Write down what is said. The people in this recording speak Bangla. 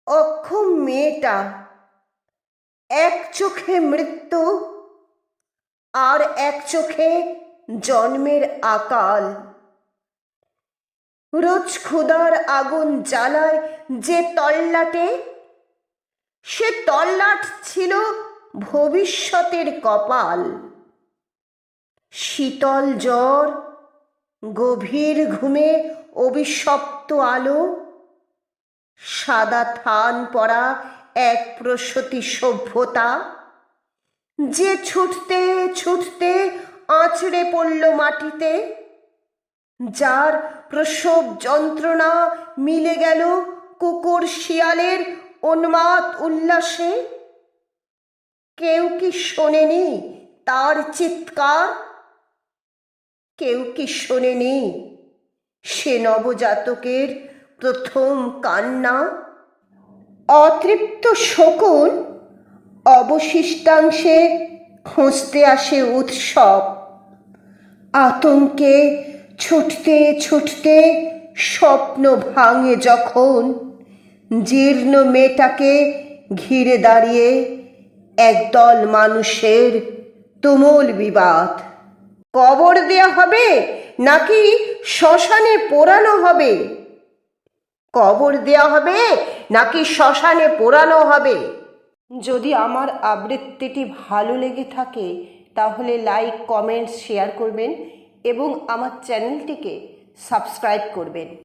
অক্ষম মেয়েটা, এক চোখে মৃত্যু আর এক চোখে জন্মের আকাল। রোজ ক্ষুধার আগুন জ্বালায় যে তল্লাটে, সে তল্লাট ছিল ভবিষ্যতের কপাল। শীতল জ্বর, গভীর ঘুমে অভিশপ্ত আলো, সাদা থান পরা এক প্রসূতি সভ্যতা, যে ছুটতে ছুটতে আছড়ে পড়ল মাটিতে, যার প্রসব যন্ত্রণা মিলে গেল কুকুর শিয়ালের উন্মাদ উল্লাসে। কেউ কি শোনেনি তার চিৎকার? কেউ কি শোনেনি সে নবজাতকের প্রথম কান্না? অতৃপ্ত শকুন অবশিষ্টাংশে খুঁজতে আসে উৎসব। আতঙ্কে ছুটতে ছুটতে স্বপ্ন ভাঙে যখন, জীর্ণ মেয়েটাকে ঘিরে দাঁড়িয়ে একদল মানুষের তুমুল বিবাদ। কবর দেয়া হবে নাকি শ্মশানে পোড়ানো হবে? কবর দেয়া হবে নাকি শ্মশানে পোড়ানো হবে? যদি আমার আবৃত্তিটি ভালো লেগে থাকে তাহলে লাইক, কমেন্ট, শেয়ার করবেন এবং আমার চ্যানেলটিকে সাবস্ক্রাইব করবেন।